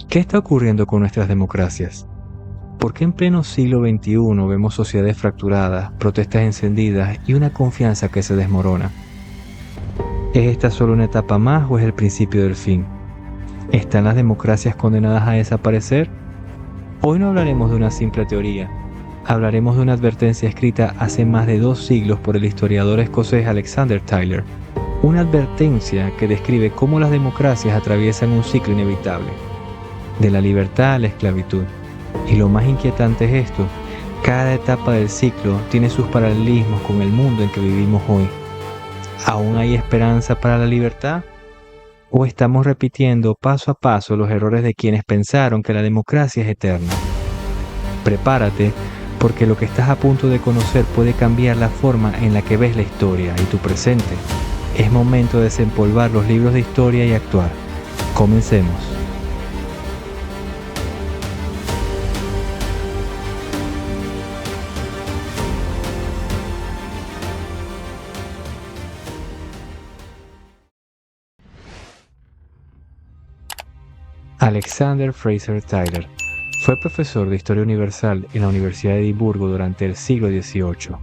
¿Qué está ocurriendo con nuestras democracias? ¿Por qué en pleno siglo XXI vemos sociedades fracturadas, protestas encendidas y una confianza que se desmorona? ¿Es esta solo una etapa más o es el principio del fin? ¿Están las democracias condenadas a desaparecer? Hoy no hablaremos de una simple teoría. Hablaremos de una advertencia escrita hace más de 2 siglos por el historiador escocés Alexander Tytler. Una advertencia que describe cómo las democracias atraviesan un ciclo inevitable, de la libertad a la esclavitud. Y lo más inquietante es esto: cada etapa del ciclo tiene sus paralelismos con el mundo en que vivimos hoy. ¿Aún hay esperanza para la libertad? ¿O estamos repitiendo paso a paso los errores de quienes pensaron que la democracia es eterna? Prepárate, porque lo que estás a punto de conocer puede cambiar la forma en la que ves la historia y tu presente. Es momento de desempolvar los libros de historia y actuar. Comencemos. Alexander Fraser Tytler fue profesor de Historia Universal en la Universidad de Edimburgo durante el siglo XVIII.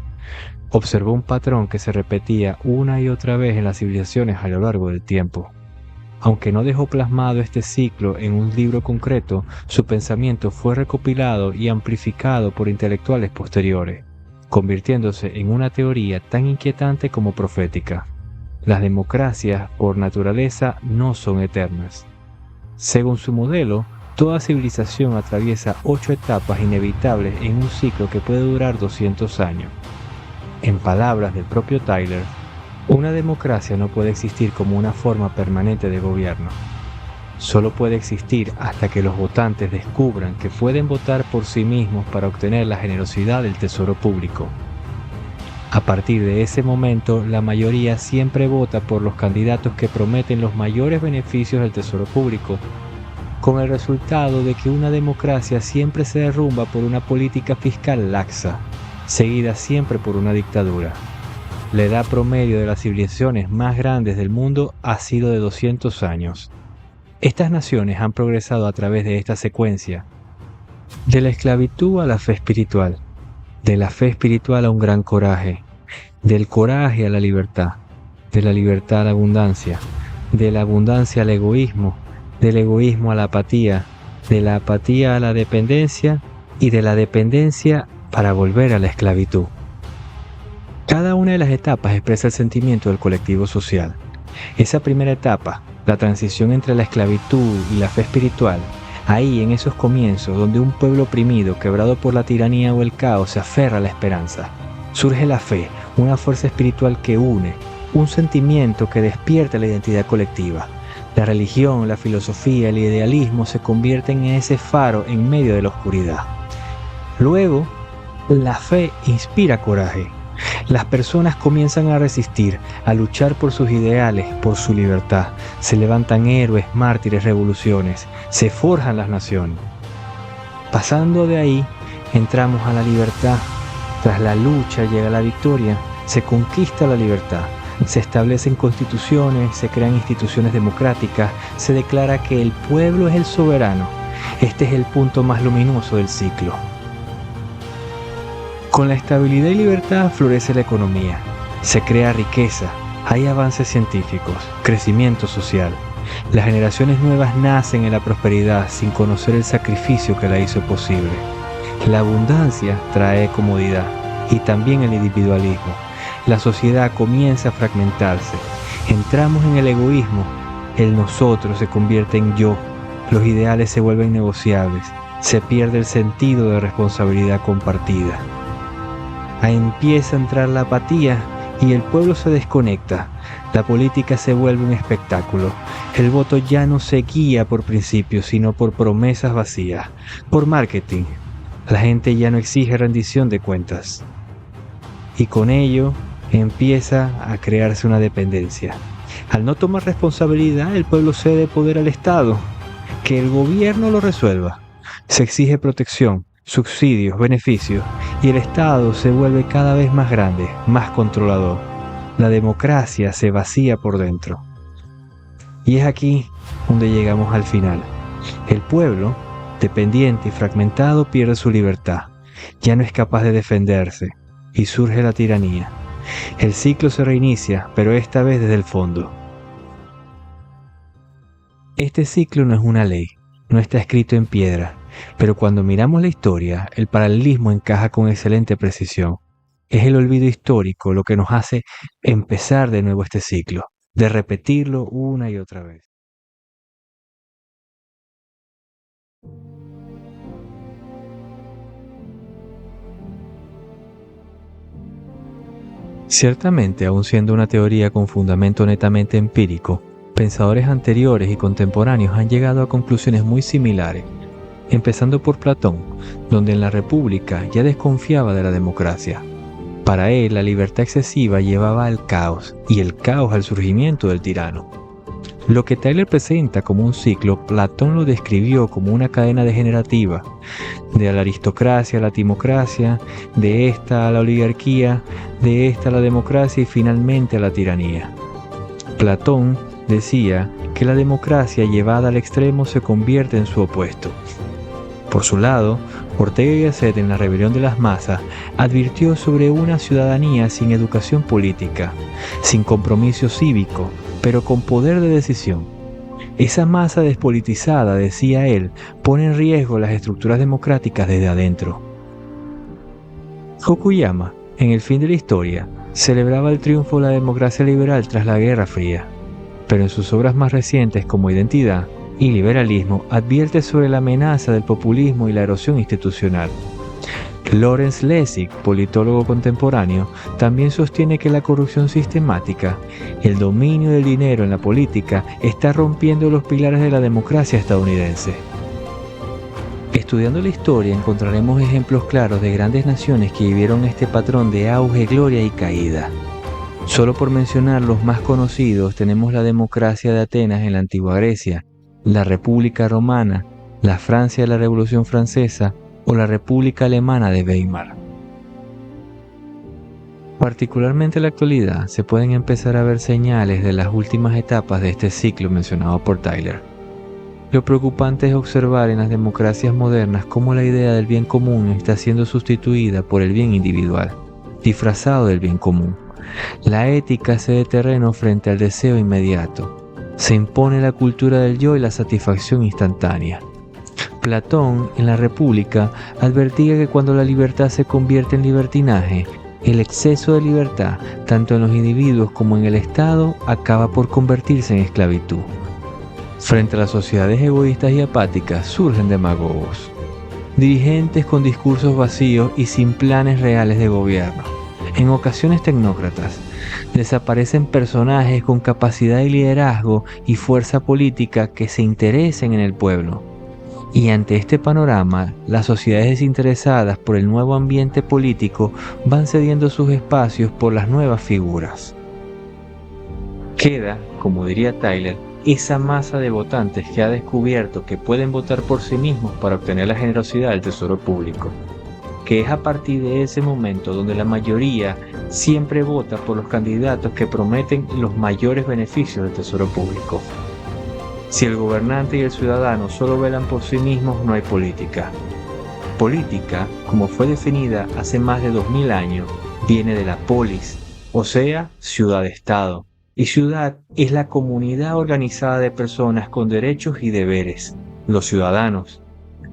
Observó un patrón que se repetía una y otra vez en las civilizaciones a lo largo del tiempo. Aunque no dejó plasmado este ciclo en un libro concreto, su pensamiento fue recopilado y amplificado por intelectuales posteriores, convirtiéndose en una teoría tan inquietante como profética. Las democracias, por naturaleza, no son eternas. Según su modelo, toda civilización atraviesa 8 etapas inevitables en un ciclo que puede durar 200 años. En palabras del propio Tytler, una democracia no puede existir como una forma permanente de gobierno. Solo puede existir hasta que los votantes descubran que pueden votar por sí mismos para obtener la generosidad del tesoro público. A partir de ese momento, la mayoría siempre vota por los candidatos que prometen los mayores beneficios del tesoro público, con el resultado de que una democracia siempre se derrumba por una política fiscal laxa, seguida siempre por una dictadura. La edad promedio de las civilizaciones más grandes del mundo ha sido de 200 años. Estas naciones han progresado a través de esta secuencia: de la esclavitud a la fe espiritual, de la fe espiritual a un gran coraje, del coraje a la libertad, de la libertad a la abundancia, de la abundancia al egoísmo, del egoísmo a la apatía, de la apatía a la dependencia y de la dependencia para volver a la esclavitud. Cada una de las etapas expresa el sentimiento del colectivo social. Esa primera etapa, la transición entre la esclavitud y la fe espiritual, ahí en esos comienzos donde un pueblo oprimido, quebrado por la tiranía o el caos, se aferra a la esperanza. Surge la fe, una fuerza espiritual que une, un sentimiento que despierta la identidad colectiva. La religión, la filosofía, el idealismo se convierten en ese faro en medio de la oscuridad. Luego, la fe inspira coraje. Las personas comienzan a resistir, a luchar por sus ideales, por su libertad. Se levantan héroes, mártires, revoluciones. Se forjan las naciones. Pasando de ahí, entramos a la libertad. Tras la lucha llega la victoria. Se conquista la libertad. Se establecen constituciones, se crean instituciones democráticas, se declara que el pueblo es el soberano. Este es el punto más luminoso del ciclo. Con la estabilidad y libertad florece la economía, se crea riqueza, hay avances científicos, crecimiento social. Las generaciones nuevas nacen en la prosperidad sin conocer el sacrificio que la hizo posible. La abundancia trae comodidad y también el individualismo. La sociedad comienza a fragmentarse. Entramos en el egoísmo, el nosotros se convierte en yo, los ideales se vuelven negociables, se pierde el sentido de responsabilidad compartida. Ahí empieza a entrar la apatía y el pueblo se desconecta. La política se vuelve un espectáculo. El voto ya no se guía por principios, sino por promesas vacías, por marketing. La gente ya no exige rendición de cuentas. Y con ello empieza a crearse una dependencia. Al no tomar responsabilidad, el pueblo cede poder al Estado. Que el gobierno lo resuelva. Se exige protección, subsidios, beneficios, y el Estado se vuelve cada vez más grande, más controlador. La democracia se vacía por dentro. Y es aquí donde llegamos al final. El pueblo, dependiente y fragmentado, pierde su libertad. Ya no es capaz de defenderse y surge la tiranía. El ciclo se reinicia, pero esta vez desde el fondo. Este ciclo no es una ley, no está escrito en piedra, pero cuando miramos la historia, el paralelismo encaja con excelente precisión. Es el olvido histórico lo que nos hace empezar de nuevo este ciclo, de repetirlo una y otra vez. Ciertamente, aun siendo una teoría con fundamento netamente empírico, pensadores anteriores y contemporáneos han llegado a conclusiones muy similares, empezando por Platón, donde en la República ya desconfiaba de la democracia. Para él, la libertad excesiva llevaba al caos, y el caos al surgimiento del tirano. Lo que Tyler presenta como un ciclo, Platón lo describió como una cadena degenerativa, de la aristocracia a la timocracia, de esta a la oligarquía, de esta a la democracia y finalmente a la tiranía. Platón decía que la democracia llevada al extremo se convierte en su opuesto. Por su lado, Ortega y Gasset en La rebelión de las masas advirtió sobre una ciudadanía sin educación política, sin compromiso cívico, pero con poder de decisión. Esa masa despolitizada, decía él, pone en riesgo las estructuras democráticas desde adentro. Fukuyama, en El fin de la historia, celebraba el triunfo de la democracia liberal tras la Guerra Fría, pero en sus obras más recientes como Identidad y Liberalismo advierte sobre la amenaza del populismo y la erosión institucional. Lawrence Lessig, politólogo contemporáneo, también sostiene que la corrupción sistemática, el dominio del dinero en la política, está rompiendo los pilares de la democracia estadounidense. Estudiando la historia encontraremos ejemplos claros de grandes naciones que vivieron este patrón de auge, gloria y caída. Solo por mencionar los más conocidos tenemos la democracia de Atenas en la antigua Grecia, la República Romana, la Francia de la Revolución Francesa o la República Alemana de Weimar. Particularmente en la actualidad se pueden empezar a ver señales de las últimas etapas de este ciclo mencionado por Tyler. Lo preocupante es observar en las democracias modernas cómo la idea del bien común está siendo sustituida por el bien individual, disfrazado del bien común. La ética cede terreno frente al deseo inmediato. Se impone la cultura del yo y la satisfacción instantánea. Platón, en la República, advertía que cuando la libertad se convierte en libertinaje, el exceso de libertad, tanto en los individuos como en el Estado, acaba por convertirse en esclavitud. Frente a las sociedades egoístas y apáticas surgen demagogos, dirigentes con discursos vacíos y sin planes reales de gobierno. En ocasiones tecnócratas, desaparecen personajes con capacidad de liderazgo y fuerza política que se interesen en el pueblo. Y ante este panorama, las sociedades desinteresadas por el nuevo ambiente político van cediendo sus espacios por las nuevas figuras. Queda, como diría Tyler, esa masa de votantes que ha descubierto que pueden votar por sí mismos para obtener la generosidad del tesoro público, que es a partir de ese momento donde la mayoría siempre vota por los candidatos que prometen los mayores beneficios del tesoro público. Si el gobernante y el ciudadano solo velan por sí mismos, no hay política. Política, como fue definida hace más de 2000 años, viene de la polis, o sea, ciudad-estado. Y ciudad es la comunidad organizada de personas con derechos y deberes, los ciudadanos.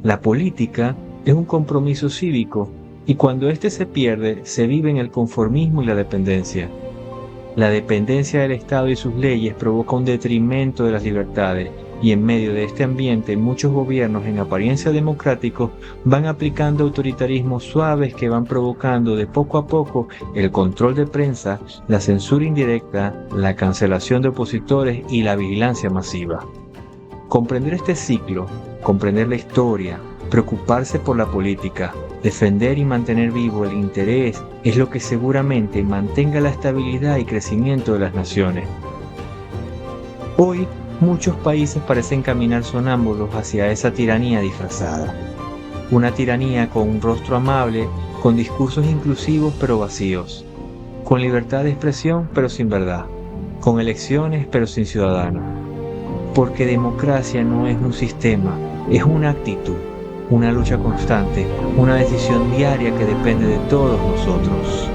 La política es un compromiso cívico, y cuando éste se pierde, se vive en el conformismo y la dependencia. La dependencia del Estado y sus leyes provoca un detrimento de las libertades, y en medio de este ambiente muchos gobiernos en apariencia democráticos van aplicando autoritarismos suaves que van provocando de poco a poco el control de prensa, la censura indirecta, la cancelación de opositores y la vigilancia masiva. Comprender este ciclo, comprender la historia, preocuparse por la política, defender y mantener vivo el interés es lo que seguramente mantenga la estabilidad y crecimiento de las naciones. Hoy, muchos países parecen caminar sonámbulos hacia esa tiranía disfrazada. Una tiranía con un rostro amable, con discursos inclusivos pero vacíos, con libertad de expresión pero sin verdad, con elecciones pero sin ciudadanos. porque democracia no es un sistema, es una actitud, una lucha constante, una decisión diaria que depende de todos nosotros.